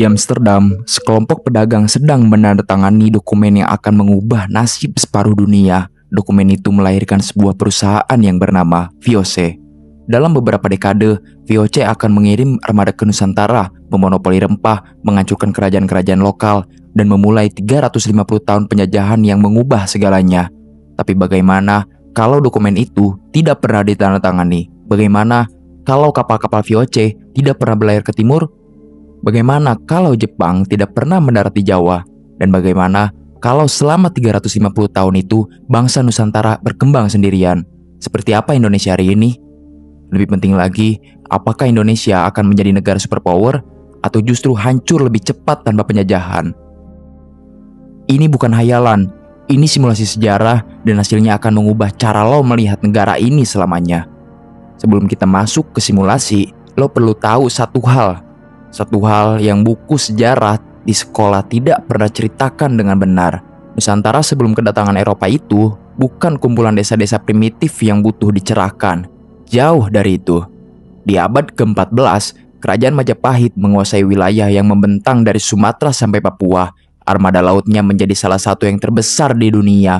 Di Amsterdam, sekelompok pedagang sedang menandatangani dokumen yang akan mengubah nasib separuh dunia. Dokumen itu melahirkan sebuah perusahaan yang bernama VOC. Dalam beberapa dekade, VOC akan mengirim armada ke Nusantara, memonopoli rempah, menghancurkan kerajaan-kerajaan lokal, dan memulai 350 tahun penjajahan yang mengubah segalanya. Tapi bagaimana kalau dokumen itu tidak pernah ditandatangani? Bagaimana kalau kapal-kapal VOC tidak pernah berlayar ke timur? Bagaimana kalau Jepang tidak pernah mendarat di Jawa? Dan bagaimana kalau selama 350 tahun itu bangsa Nusantara berkembang sendirian? Seperti apa Indonesia hari ini? Lebih penting lagi, apakah Indonesia akan menjadi negara superpower atau justru hancur lebih cepat tanpa penjajahan? Ini bukan hayalan, ini simulasi sejarah dan hasilnya akan mengubah cara lo melihat negara ini selamanya. Sebelum kita masuk ke simulasi, lo perlu tahu satu hal yang buku sejarah di sekolah tidak pernah ceritakan dengan benar. Nusantara sebelum kedatangan Eropa itu bukan kumpulan desa-desa primitif yang butuh dicerahkan. Jauh dari itu. Di abad ke-14, Kerajaan Majapahit menguasai wilayah yang membentang dari Sumatera sampai Papua. Armada lautnya menjadi salah satu yang terbesar di dunia.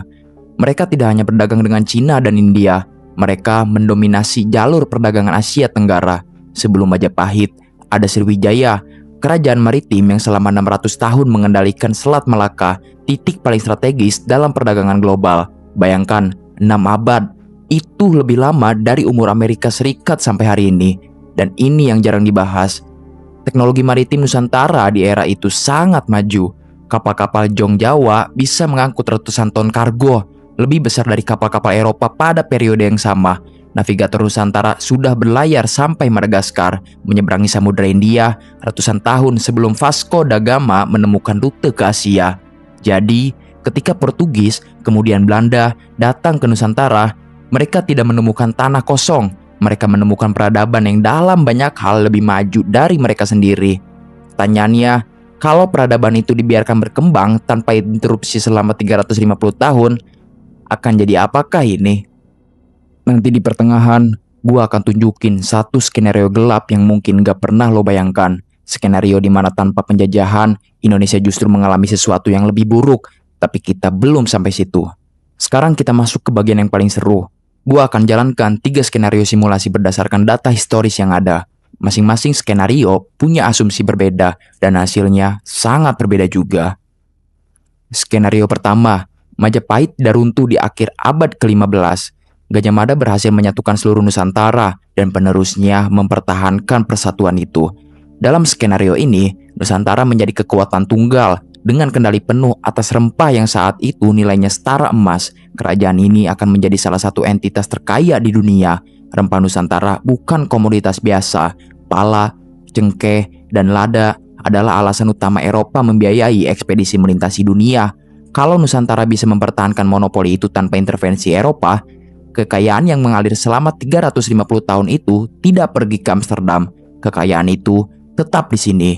Mereka tidak hanya berdagang dengan Cina dan India, mereka mendominasi jalur perdagangan Asia Tenggara. Sebelum Majapahit, ada Sriwijaya, kerajaan maritim yang selama 600 tahun mengendalikan Selat Malaka, titik paling strategis dalam perdagangan global. Bayangkan, 6 abad, itu lebih lama dari umur Amerika Serikat sampai hari ini. Dan ini yang jarang dibahas. Teknologi maritim Nusantara di era itu sangat maju. Kapal-kapal Jong Jawa bisa mengangkut ratusan ton kargo, lebih besar dari kapal-kapal Eropa pada periode yang sama. Navigator Nusantara sudah berlayar sampai Madagaskar, menyeberangi Samudra India ratusan tahun sebelum Vasco da Gama menemukan rute ke Asia. Jadi, ketika Portugis, kemudian Belanda datang ke Nusantara, mereka tidak menemukan tanah kosong. Mereka menemukan peradaban yang dalam banyak hal lebih maju dari mereka sendiri. Pertanyaannya, kalau peradaban itu dibiarkan berkembang tanpa interupsi selama 350 tahun, akan jadi apakah ini? Nanti di pertengahan, gua akan tunjukin satu skenario gelap yang mungkin gak pernah lo bayangkan. Skenario di mana tanpa penjajahan, Indonesia justru mengalami sesuatu yang lebih buruk, tapi kita belum sampai situ. Sekarang kita masuk ke bagian yang paling seru. Gua akan jalankan 3 skenario simulasi berdasarkan data historis yang ada. Masing-masing skenario punya asumsi berbeda dan hasilnya sangat berbeda juga. Skenario pertama, Majapahit tidak runtuh di akhir abad ke-15. Gajah Mada berhasil menyatukan seluruh Nusantara dan penerusnya mempertahankan persatuan itu. Dalam skenario ini, Nusantara menjadi kekuatan tunggal dengan kendali penuh atas rempah yang saat itu nilainya setara emas. Kerajaan ini akan menjadi salah satu entitas terkaya di dunia. Rempah Nusantara bukan komoditas biasa. Pala, cengkeh, dan lada adalah alasan utama Eropa membiayai ekspedisi melintasi dunia. Kalau Nusantara bisa mempertahankan monopoli itu tanpa intervensi Eropa, kekayaan yang mengalir selama 350 tahun itu tidak pergi ke Amsterdam. Kekayaan itu tetap di sini.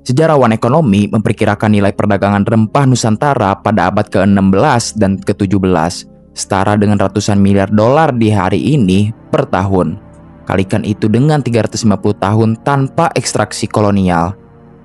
Sejarawan ekonomi memperkirakan nilai perdagangan rempah Nusantara pada abad ke-16 dan ke-17 setara dengan ratusan miliar dolar di hari ini per tahun. Kalikan itu dengan 350 tahun tanpa ekstraksi kolonial.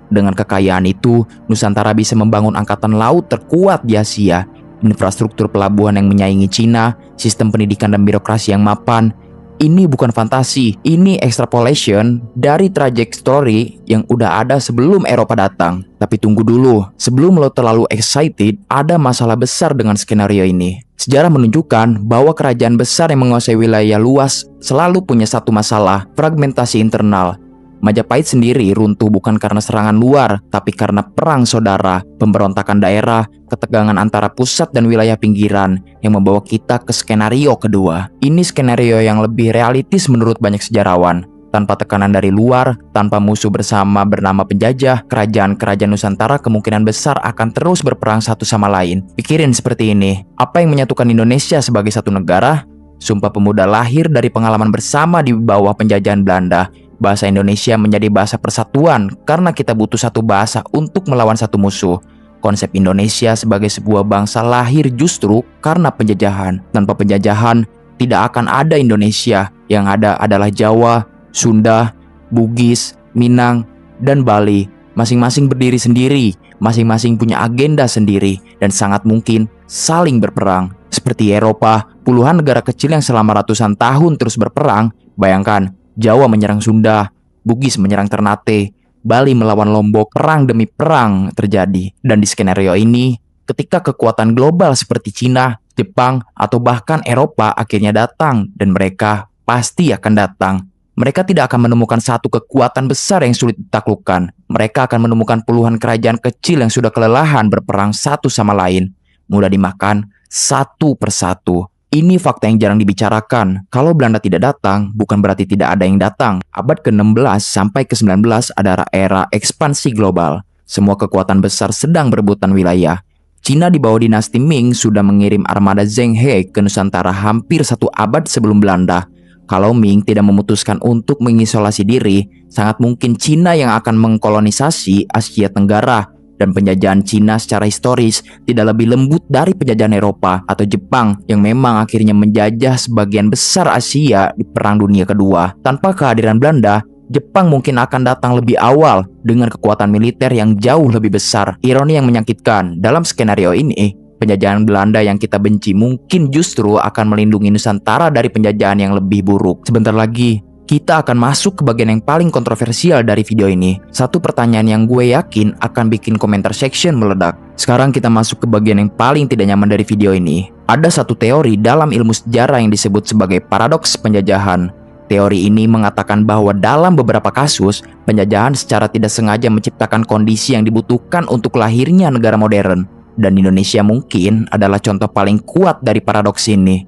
Dengan kekayaan itu, Nusantara bisa membangun angkatan laut terkuat di Asia, infrastruktur pelabuhan yang menyaingi Cina, sistem pendidikan dan birokrasi yang mapan. Ini bukan fantasi, ini extrapolation dari trajectory yang udah ada sebelum Eropa datang. Tapi tunggu dulu, sebelum lo terlalu excited, ada masalah besar dengan skenario ini. Sejarah menunjukkan bahwa kerajaan besar yang menguasai wilayah luas selalu punya satu masalah, fragmentasi internal. Majapahit sendiri runtuh bukan karena serangan luar, tapi karena perang saudara, pemberontakan daerah, ketegangan antara pusat dan wilayah pinggiran yang membawa kita ke skenario kedua. Ini skenario yang lebih realistis menurut banyak sejarawan. Tanpa tekanan dari luar, tanpa musuh bersama bernama penjajah, kerajaan-kerajaan Nusantara kemungkinan besar akan terus berperang satu sama lain. Pikirin seperti ini, apa yang menyatukan Indonesia sebagai satu negara? Sumpah Pemuda lahir dari pengalaman bersama di bawah penjajahan Belanda. Bahasa Indonesia menjadi bahasa persatuan karena kita butuh satu bahasa untuk melawan satu musuh. Konsep Indonesia sebagai sebuah bangsa lahir justru karena penjajahan. Tanpa penjajahan, tidak akan ada Indonesia. Yang ada adalah Jawa, Sunda, Bugis, Minang, dan Bali. Masing-masing berdiri sendiri, masing-masing punya agenda sendiri, dan sangat mungkin saling berperang. Seperti Eropa, puluhan negara kecil yang selama ratusan tahun terus berperang. Bayangkan, Jawa menyerang Sunda, Bugis menyerang Ternate, Bali melawan Lombok, perang demi perang terjadi. Dan di skenario ini, ketika kekuatan global seperti Cina, Jepang, atau bahkan Eropa akhirnya datang, dan mereka pasti akan datang. Mereka tidak akan menemukan satu kekuatan besar yang sulit ditaklukkan. Mereka akan menemukan puluhan kerajaan kecil yang sudah kelelahan berperang satu sama lain. Mudah dimakan satu persatu. Ini fakta yang jarang dibicarakan. Kalau Belanda tidak datang, bukan berarti tidak ada yang datang. Abad ke-16 sampai ke-19 adalah era ekspansi global. Semua kekuatan besar sedang berebutan wilayah. Cina di bawah dinasti Ming sudah mengirim armada Zheng He ke Nusantara hampir 1 abad sebelum Belanda. Kalau Ming tidak memutuskan untuk mengisolasi diri, sangat mungkin Cina yang akan mengkolonisasi Asia Tenggara. Dan penjajahan Cina secara historis tidak lebih lembut dari penjajahan Eropa atau Jepang yang memang akhirnya menjajah sebagian besar Asia di Perang Dunia Kedua. Tanpa kehadiran Belanda, Jepang mungkin akan datang lebih awal dengan kekuatan militer yang jauh lebih besar. Ironi yang menyakitkan, dalam skenario ini, penjajahan Belanda yang kita benci mungkin justru akan melindungi Nusantara dari penjajahan yang lebih buruk. Sebentar lagi, kita akan masuk ke bagian yang paling kontroversial dari video ini. Satu pertanyaan yang gue yakin akan bikin komentar section meledak. Sekarang kita masuk ke bagian yang paling tidak nyaman dari video ini. Ada satu teori dalam ilmu sejarah yang disebut sebagai paradoks penjajahan. Teori ini mengatakan bahwa dalam beberapa kasus, penjajahan secara tidak sengaja menciptakan kondisi yang dibutuhkan untuk lahirnya negara modern. Dan Indonesia mungkin adalah contoh paling kuat dari paradoks ini.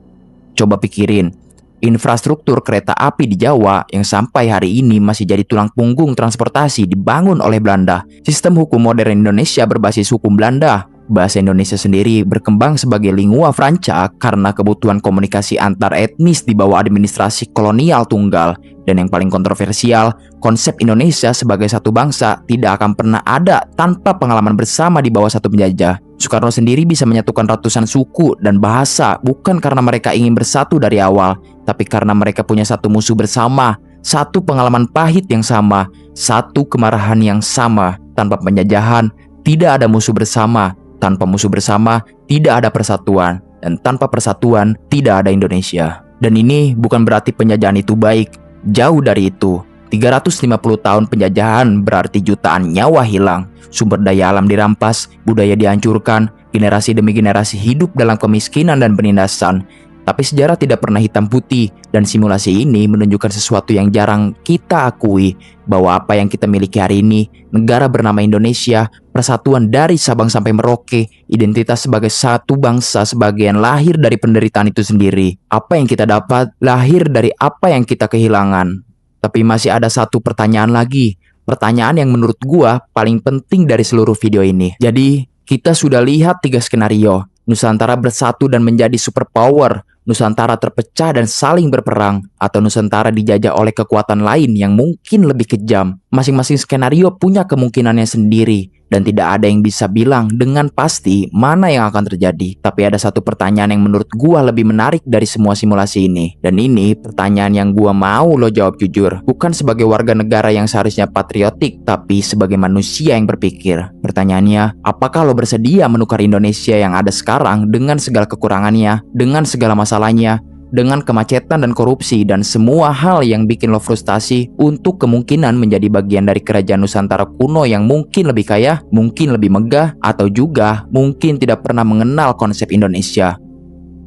Coba pikirin, infrastruktur kereta api di Jawa yang sampai hari ini masih jadi tulang punggung transportasi dibangun oleh Belanda. Sistem hukum modern Indonesia berbasis hukum Belanda. Bahasa Indonesia sendiri berkembang sebagai lingua franca karena kebutuhan komunikasi antar etnis di bawah administrasi kolonial tunggal. Dan yang paling kontroversial, konsep Indonesia sebagai satu bangsa tidak akan pernah ada tanpa pengalaman bersama di bawah satu penjajah. Soekarno sendiri bisa menyatukan ratusan suku dan bahasa bukan karena mereka ingin bersatu dari awal, tapi karena mereka punya satu musuh bersama, satu pengalaman pahit yang sama, satu kemarahan yang sama. Tanpa penjajahan, tidak ada musuh bersama. Tanpa musuh bersama, tidak ada persatuan. Dan tanpa persatuan, tidak ada Indonesia. Dan ini bukan berarti penjajahan itu baik. Jauh dari itu. 350 tahun penjajahan berarti jutaan nyawa hilang. Sumber daya alam dirampas, budaya dihancurkan, generasi demi generasi hidup dalam kemiskinan dan penindasan. Tapi sejarah tidak pernah hitam putih, dan simulasi ini menunjukkan sesuatu yang jarang kita akui, bahwa apa yang kita miliki hari ini, negara bernama Indonesia, persatuan dari Sabang sampai Merauke, identitas sebagai satu bangsa sebagian lahir dari penderitaan itu sendiri. Apa yang kita dapat lahir dari apa yang kita kehilangan. Tapi masih ada satu pertanyaan lagi, pertanyaan yang menurut gua paling penting dari seluruh video ini. Jadi, kita sudah lihat 3 skenario. Nusantara bersatu dan menjadi superpower, Nusantara terpecah dan saling berperang, atau Nusantara dijajah oleh kekuatan lain yang mungkin lebih kejam. Masing-masing skenario punya kemungkinannya sendiri, dan tidak ada yang bisa bilang dengan pasti mana yang akan terjadi. Tapi ada satu pertanyaan yang menurut gua lebih menarik dari semua simulasi ini. Dan ini pertanyaan yang gua mau lo jawab jujur. Bukan sebagai warga negara yang seharusnya patriotik, tapi sebagai manusia yang berpikir. Pertanyaannya, apakah lo bersedia menukar Indonesia yang ada sekarang dengan segala kekurangannya, dengan segala masalahnya, dengan kemacetan dan korupsi dan semua hal yang bikin lo frustasi untuk kemungkinan menjadi bagian dari kerajaan Nusantara kuno yang mungkin lebih kaya, mungkin lebih megah, atau juga mungkin tidak pernah mengenal konsep Indonesia?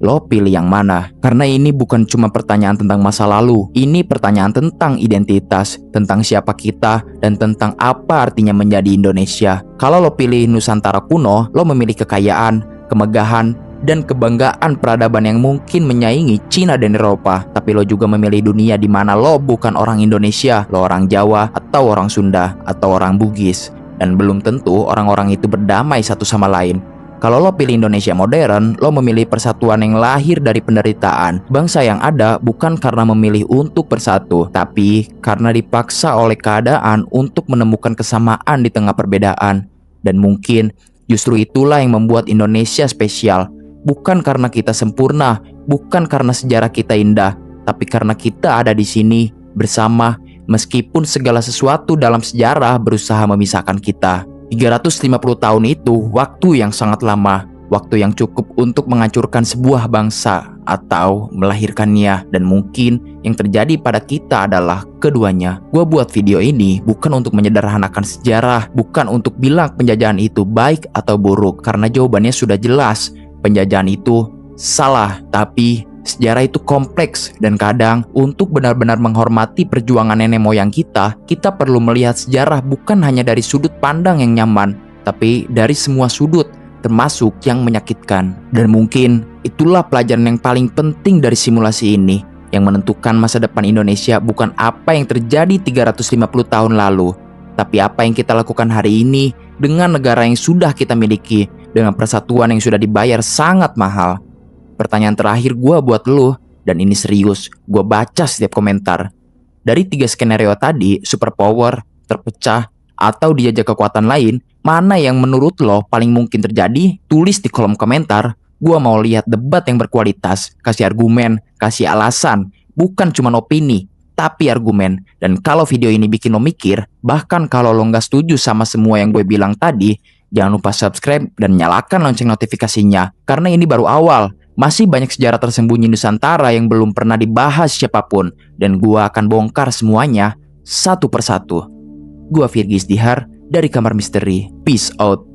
Lo pilih yang mana? Karena ini bukan cuma pertanyaan tentang masa lalu, ini pertanyaan tentang identitas, tentang siapa kita, dan tentang apa artinya menjadi Indonesia. Kalau lo pilih Nusantara kuno, lo memilih kekayaan, kemegahan, dan kebanggaan peradaban yang mungkin menyaingi Cina dan Eropa. Tapi lo juga memilih dunia di mana lo bukan orang Indonesia, lo orang Jawa, atau orang Sunda, atau orang Bugis. Dan belum tentu orang-orang itu berdamai satu sama lain. Kalau lo pilih Indonesia modern, lo memilih persatuan yang lahir dari penderitaan. Bangsa yang ada bukan karena memilih untuk bersatu, tapi karena dipaksa oleh keadaan untuk menemukan kesamaan di tengah perbedaan. Dan mungkin justru itulah yang membuat Indonesia spesial. Bukan karena kita sempurna, bukan karena sejarah kita indah, tapi karena kita ada di sini bersama, Meskipun segala sesuatu dalam sejarah berusaha memisahkan kita, 350 tahun itu waktu yang sangat lama, waktu yang cukup untuk menghancurkan sebuah bangsa atau melahirkannya. Dan mungkin yang terjadi pada kita adalah keduanya. Gua buat video ini bukan untuk menyederhanakan sejarah, bukan untuk bilang penjajahan itu baik atau buruk, karena jawabannya sudah jelas. Penjajahan itu salah, tapi sejarah itu kompleks, dan kadang untuk benar-benar menghormati perjuangan nenek moyang kita perlu melihat sejarah bukan hanya dari sudut pandang yang nyaman, tapi dari semua sudut, termasuk yang menyakitkan. Dan mungkin itulah pelajaran yang paling penting dari simulasi ini, yang menentukan masa depan Indonesia bukan apa yang terjadi 350 tahun lalu, tapi apa yang kita lakukan hari ini dengan negara yang sudah kita miliki, dengan persatuan yang sudah dibayar sangat mahal. Pertanyaan terakhir gue buat lo, dan ini serius, gue baca setiap komentar. Dari 3 skenario tadi, superpower, terpecah, atau dijajah kekuatan lain, mana yang menurut lo paling mungkin terjadi? Tulis di kolom komentar. Gue mau lihat debat yang berkualitas, kasih argumen, kasih alasan, bukan cuma opini, tapi argumen. Dan kalau video ini bikin lo mikir, bahkan kalau lo nggak setuju sama semua yang gue bilang tadi, jangan lupa subscribe dan nyalakan lonceng notifikasinya, karena ini baru awal. Masih banyak sejarah tersembunyi Nusantara yang belum pernah dibahas siapapun, dan gua akan bongkar semuanya satu persatu. Gua Virgis Dihar dari Kamar Misteri. Peace out.